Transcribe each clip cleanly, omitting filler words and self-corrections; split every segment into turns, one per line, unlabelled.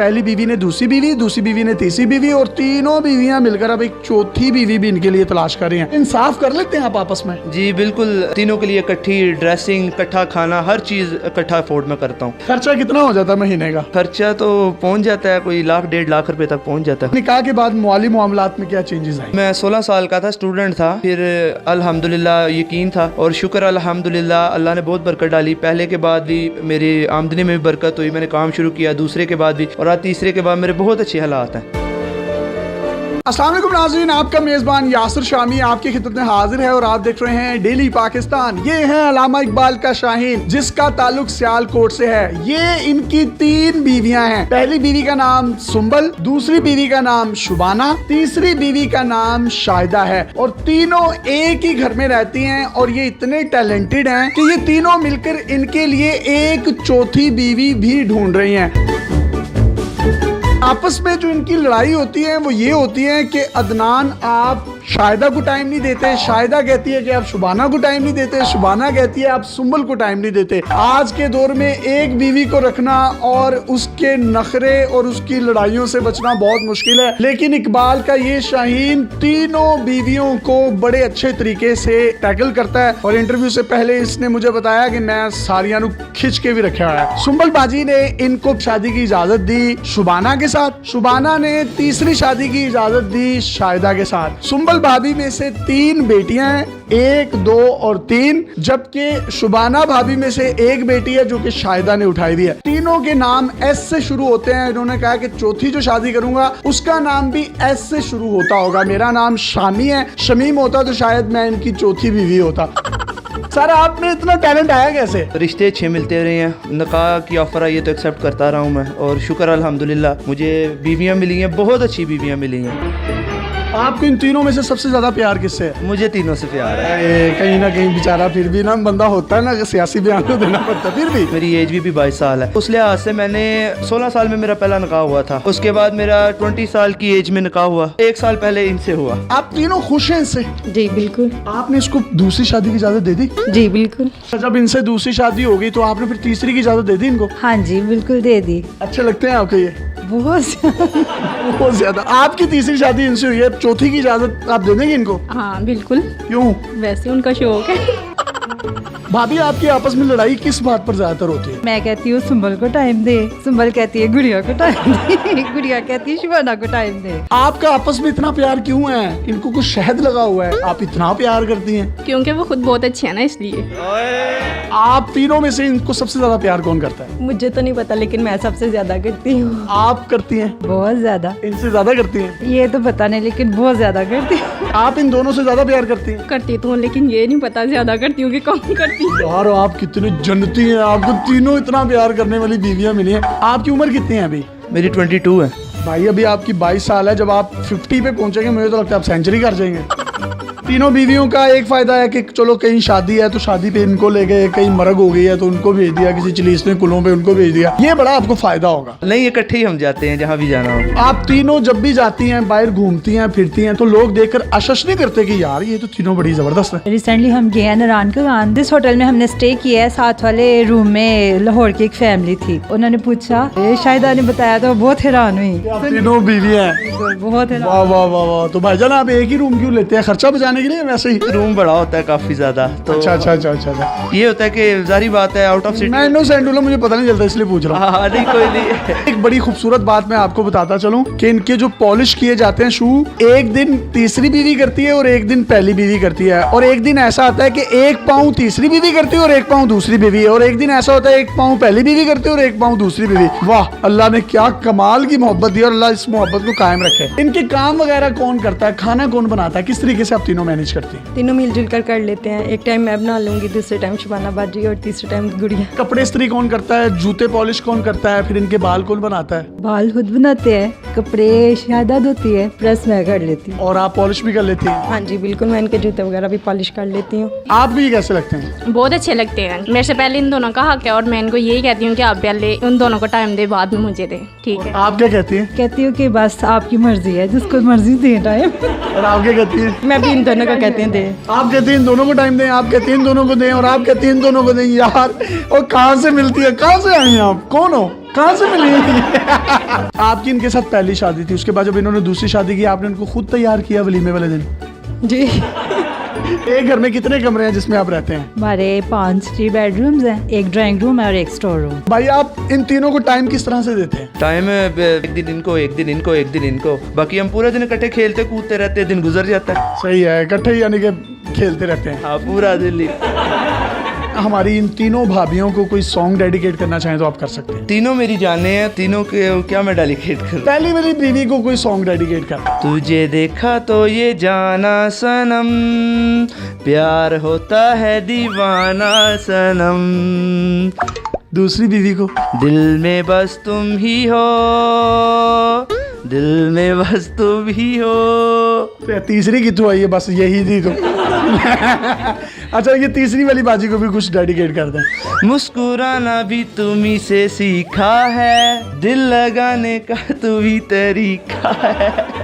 पहली बीवी ने दूसरी बीवी ने तीसरी बीवी, और तीनों बीवियां मिलकर अब एक चौथी बीवी भी इनके लिए तलाश कर रही हैं। इंसाफ कर लेते हैं आप आपस में?
जी बिल्कुल, तीनों के लिए इकट्ठी ड्रेसिंग, इकट्ठा खाना, हर चीज इकट्ठा अफोर्ड में करता हूँ।
खर्चा कितना हो जाता है महीने का?
खर्चा तो पहुँच जाता है, कोई 1-1.5 लाख रुपए तक पहुँच जाता है।
निकाह के बाद माली मामलात में क्या चेंजेस आए?
मैं 16 साल का था, स्टूडेंट था, फिर अल्हम्दुलिल्लाह यकीन था और शुक्र अल्हम्दुलिल्लाह अल्लाह ने बहुत बरकत डाली। पहले के बाद भी मेरी आमदनी में भी बरकत हुई, मैंने काम शुरू किया, दूसरे के बाद भी, और आज तीसरे के बाद मेरे बहुत अच्छे हालात हैं।
अस्सलाम वालेकुम नाज़रीन, आपका मेज़बान यासिर शामी आपकी खिदमत में हाजिर है और आप देख रहे हैं डेली पाकिस्तान। ये है अल्लामा इकबाल का शाहीन, जिसका ताल्लुक सियालकोट से है। ये इनकी 3 बीवियां हैं। पहली बीवी का नाम सुंबल, दूसरी बीवी का नाम शुबाना, तीसरी बीवी का नाम शाहिदा है, और तीनों एक ही घर में रहती हैं। और ये इतने टैलेंटेड हैं कि ये तीनों मिलकर इनके लिए एक चौथी बीवी भी ढूंढ रही हैं। आपस में जो इनकी लड़ाई होती है वो ये होती है कि अदनान आप शाहिदा को टाइम नहीं देते, शाहिदा कहती है कि आप शुबाना को टाइम नहीं देते, शुबाना कहती है आप सुंबल को टाइम नहीं देते। आज के दौर में एक बीवी को रखना और उसके नखरे और उसकी लड़ाइयों से बचना बहुत मुश्किल है, लेकिन इकबाल का ये शाहीन तीनों बीवियों को बड़े अच्छे तरीके से टैकल करता है। और इंटरव्यू से पहले इसने मुझे बताया कि मैं सारियां खिंच के भी रखा है। सुंबल बाजी ने इनको शादी की इजाजत दी शुबाना के साथ, शुबाना ने तीसरी शादी की इजाजत दी शाहिदा के साथ। सुंबल भाभी में से 3 बेटियां हैं, 1, 2 और 3, जबकि शुबाना भाभी में से 1 बेटी है जो कि शाहिदा ने उठाई हुई है। तीनों के नाम एस से शुरू होते हैं। इन्होंने कहा कि चौथी जो शादी करूंगा उसका नाम भी एस से शुरू होता होगा। मेरा नाम शामी है, शमीम होता तो शायद मैं इनकी चौथी बीवी होता। सर, आप में इतना टैलेंट आया कैसे?
रिश्ते अच्छे मिलते रहे हैं, निकाह की ऑफर आई है तो एक्सेप्ट करता रहा हूँ मैं, और शुक्र अल्हम्दुलिल्लाह मुझे बीवियाँ मिली हैं, बहुत अच्छी बीवियाँ मिली हैं।
आपको इन तीनों में से सबसे ज्यादा प्यार किससे है?
मुझे तीनों से प्यार है।
कहीं ना कहीं बेचारा फिर भी ना बंदा होता है ना, सियासी बयान तो देना पड़ता है। फिर भी
मेरी एज भी 22 साल है, उस लिहाज से मैंने 16 साल में मेरा पहला निकाह हुआ था, उसके बाद मेरा 20 साल की एज में निकाह हुआ, 1 साल पहले इनसे हुआ।
आप तीनों खुश हैं इससे?
जी बिल्कुल।
आपने इसको दूसरी शादी की इजाजत दे दी?
जी बिल्कुल।
जब इनसे दूसरी शादी हो गई तो आपने फिर तीसरी की इजाजत दे दी इनको?
हाँ जी बिल्कुल दे दी।
अच्छे लगते हैं आपके ये?
बहुत
ज्यादा। आपकी तीसरी शादी इनसे हुई है, चौथी की इजाजत आप दे देंगे इनको?
हाँ बिल्कुल।
क्यों?
वैसे उनका शौक है।
भाभी, आपकी आपस में लड़ाई किस बात पर ज्यादातर होती है?
मैं कहती हूँ सुंबल को टाइम दे, सुंबल कहती है गुड़िया को टाइम दे, गुड़िया कहती है शुबाना को टाइम दे।
आपका आपस में इतना प्यार क्यों है? इनको कुछ शहद लगा हुआ है, आप इतना प्यार करती हैं?
क्योंकि वो खुद बहुत अच्छे हैं ना, इसलिए।
आप तीनों में से इनको सबसे ज्यादा प्यार कौन करता है?
मुझे तो नहीं पता, लेकिन मैं सबसे ज्यादा करती हूँ।
आप करती हैं?
बहुत ज्यादा।
इनसे ज्यादा करती हैं?
ये तो पता नहीं, लेकिन बहुत ज्यादा करती हूँ।
आप इन दोनों से ज्यादा प्यार करती हैं?
करती तो हूँ, लेकिन ये नहीं पता ज्यादा करती हूँ कि कम करती हूँ।
यार, आप कितनी जन्नती हैं, आपको तीनों इतना प्यार करने वाली बीवियां मिली हैं। आपकी उम्र कितनी है अभी?
मेरी 22 है।
भाई, अभी आपकी 22 साल है, जब आप 50 पे पहुंचेंगे मुझे तो लगता है आप सेंचुरी कर जाएंगे। तीनों बीवियों का एक फायदा है कि चलो कहीं शादी है तो शादी पे इनको ले गए, कहीं मरग हो गई है तो उनको भेज दिया, किसी चिलीसने कुलों पे उनको भेज दिया। ये बड़ा आपको फायदा होगा।
नहीं, इकट्ठे ही हम जाते हैं जहाँ भी जाना हो।
आप तीनों जब भी जाती हैं, बाहर घूमती हैं, फिरती हैं, तो लोग देखकर अशश नहीं करते कि यार ये तो तीनों बड़ी जबरदस्त है?
रिसेंटली हम गए हैं नारायण का, जिस होटल में हमने स्टे किया है, साथ वाले रूम में लाहौर की एक फैमिली थी। उन्होंने पूछा, शाहिदा ने बताया तो बहुत हैरान हुई।
आप तीनों बीवी हैं?
बहुत हैरान।
वाह वाह वाह वाह। तो भाईजान, आप एक ही रूम क्यों लेते हैं? खर्चा बचाने के लिए? वैसे ही
रूम बड़ा होता है काफी ज्यादा, तो
अच्छा।
ये होता है कि जारी बात है आउट ऑफ सिटी।
मैं इनोसेंट हूं, मुझे पता नहीं चलता इसलिए पूछ रहा हूँ।
हाँ नहीं, कोई नहीं।
एक बड़ी खूबसूरत बात मैं आपको बताता चलूं कि इनके जो पॉलिश किए जाते हैं शू, एक दिन तीसरी बीवी करती है और एक दिन पहली बीवी करती है, और एक दिन ऐसा आता है कि 1 पाँव तीसरी बीवी करती है और 1 पाँव दूसरी बीवी, और एक दिन ऐसा होता है 1 पाँव पहली बीवी करती है और 1 पाँव दूसरी बीवी। वाह, अल्लाह ने क्या कमाल की मोहब्बत दी, और अल्लाह इस मोहब्बत को कायम रखे। इनके काम वगैरह कौन करता है? खाना कौन बनाता है? किस तरीके से आप तीनों मैनेज करती हैं?
तीनों मिलजुल कर लेते हैं। एक टाइम मैं बना लूंगी, दूसरे टाइम शुबाना बाजी और तीसरे टाइम गुड़िया।
कपड़े इस्त्री कौन करता है? जूते पॉलिश कौन करता है? फिर इनके बाल कौन बनाता है?
बाल खुद बनाते हैं, कपड़े शाहिदा धोती है, प्रेस मैं कर लेती हूँ।
और आप पॉलिश भी कर लेती हैं?
हाँ जी बिल्कुल, मैं इनके जूते वगैरह भी पॉलिश कर लेती हूँ।
आपको ये कैसे लगते हैं?
बहुत अच्छे लगते हैं। मेरे से पहले इन दोनों का हक है और मैं इनको यही कहती हूँ कि आप पहले उन दोनों को टाइम दे, बाद में मुझे दे। ठीक है।
आप क्या कहती हैं?
कहती हूँ कि बस आपकी मर्जी है, जिसको मर्जी दे टाइम।
और आप क्या कहती हैं?
मैं भी इन
दोनों को कहते हैं दे।
आप कहते हैं इन दोनों को टाइम दें, आप कहते हैं इन दोनों को दें, और आप कहते हैं इन दोनों को दें। यार और कहाँ से मिलती है, कहाँ से आई हैं आप, कौन हो, कहाँ से मिली? आपकी इनके साथ पहली शादी थी, उसके बाद जब इन्होंने दूसरी शादी की आपने उनको खुद तैयार किया वलीमे वाले दिन?
जी।
एक घर में कितने कमरे हैं जिसमें आप रहते हैं?
हमारे 5 बेडरूम्स हैं, एक ड्राइंग रूम है और एक स्टोर रूम।
भाई आप इन तीनों को टाइम किस तरह से देते हैं?
टाइम एक दिन इनको, एक दिन इनको, एक दिन इनको, बाकी हम पूरा दिन इकट्ठे खेलते कूदते रहते हैं, दिन गुजर जाता है।
सही है, इकट्ठे ही यानी कि खेलते रहते हैं।
हाँ, पूरा दिन।
हमारी इन तीनों भाभियों को कोई सॉन्ग डेडिकेट करना चाहें तो आप कर सकते हैं।
तीनों मेरी जाने हैं, तीनों के क्या मैं डेडिकेट करूं?
पहली मेरी बीवी को कोई सॉन्ग डेडिकेट कर।
तुझे देखा तो ये जाना सनम, प्यार होता है दीवाना सनम,
दूसरी बीवी को
दिल में बस तुम ही हो, दिल में बस तुम ही हो।
तीसरी की तो आई है, बस यही थी तो। अच्छा, ये तीसरी वाली बाजी को भी कुछ डेडिकेट कर दें।
मुस्कुराना भी तुम्ही से सीखा है, दिल लगाने का तू ही तरीका है।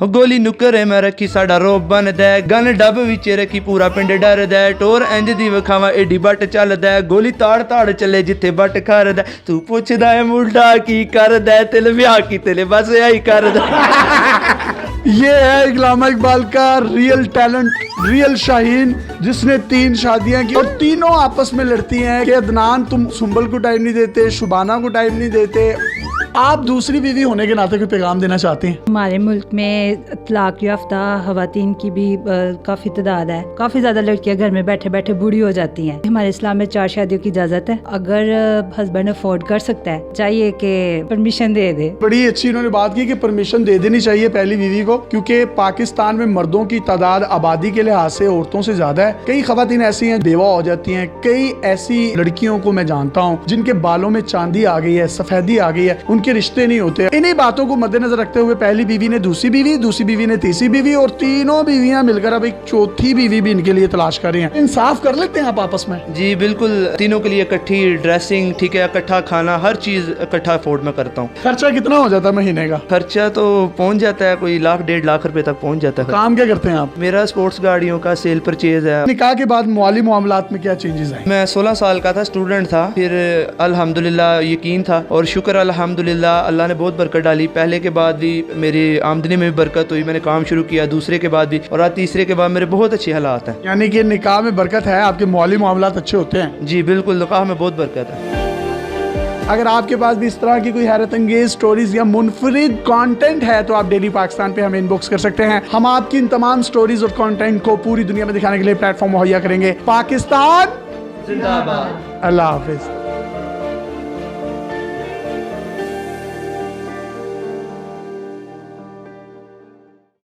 गोली नुकरे में रखी साडा रोब बन दे, गन डब विच रखी पूरा पिंड डर दे, टोर इंज दी विखावा एडी बट चल दे, गोली ताड़ ताड़ चले जिथे बट कर दे, तू पुछदा है मुंडा की कर दे, तिल ब्याह की तिल बस यही कर दे।
ये है इकलामा इकबाल का रियल टैलेंट, रियल शाहीन, जिसने 3 शादियां की और तीनों आपस में लड़ती हैं कि अदनान तुम सुंबल को टाइम नहीं देते, शुबाना को टाइम नहीं देते। आप दूसरी बीवी होने के नाते कोई पैगाम देना चाहते हैं?
हमारे मुल्क में तलाक याफ्ता खवातीन की भी काफ़ी तादाद है। काफ़ी ज़्यादा लड़कियां घर में बैठे बैठे बूढ़ी हो जाती हैं। हमारे इस्लाम में 4 शादियों की इजाज़त है। अगर हस्बैंड अफोर्ड कर सकता है, चाहिए कि परमिशन दे दे।
बड़ी अच्छी इन्होंने बात की कि परमिशन दे देनी चाहिए पहली बीवी को, क्योंकि पाकिस्तान में मर्दों की तादाद आबादी के लिहाज से औरतों से ज्यादा है। कई खवातीन ऐसी हैं बेवा हो जाती हैं, कई ऐसी लड़कियों को मैं जानता हूँ जिनके बालों में चांदी आ गई है, सफेदी आ गई है, उनके रिश्ते नहीं होते। इन्हीं बातों को मद्देनजर रखते हुए पहली बीवी ने दूसरी बीवी ने तीसरी बीवी, और तीनों बीवियां मिलकर अब एक चौथी बीवी भी इनके लिए तलाश कर रही हैं। इंसाफ कर लेते हैं आप आपस में?
जी बिल्कुल, तीनों के लिए इकट्ठी ड्रेसिंग, ठीक है, इकट्ठा खाना, हर चीज इकट्ठा अफोर्ड मैं करता हूँ।
खर्चा कितना हो जाता है महीने का?
खर्चा तो पहुँच जाता है, कोई 1-1.5 लाख रुपए तक पहुँच जाता है।
काम क्या करते हैं आप?
मेरा स्पोर्ट्स गाड़ियों का सेल परचेज है।
निकाह के बाद माली मामलात में क्या चेंजेस आए?
मैं 16 साल का था, स्टूडेंट था, फिर अल्हम्दुलिल्लाह यकीन था और शुक्र अल्हम्दुलिल्लाह अल्लाह ने बहुत बरकत डाली। पहले के बाद भी मेरी आमदनी में भी बरकत हुई, मैंने काम शुरू किया, दूसरे के बाद भी, और आज तीसरे के बाद मेरे बहुत अच्छे हालात हैं।
यानी कि निकाह में बरकत है, आपके माली मामलात अच्छे होते हैं?
जी बिल्कुल, निकाह में बहुत बरकत है।
अगर आपके पास भी इस तरह की कोई हैरत अंगेज स्टोरीज या मुनफरिद कंटेंट है तो आप डेली पाकिस्तान पे हमें इनबॉक्स कर सकते हैं। हम आपकी इन तमाम स्टोरीज और कंटेंट को पूरी दुनिया में दिखाने के लिए प्लेटफॉर्म मुहैया करेंगे। पाकिस्तान
जिंदाबाद।
अल्लाह हाफिज।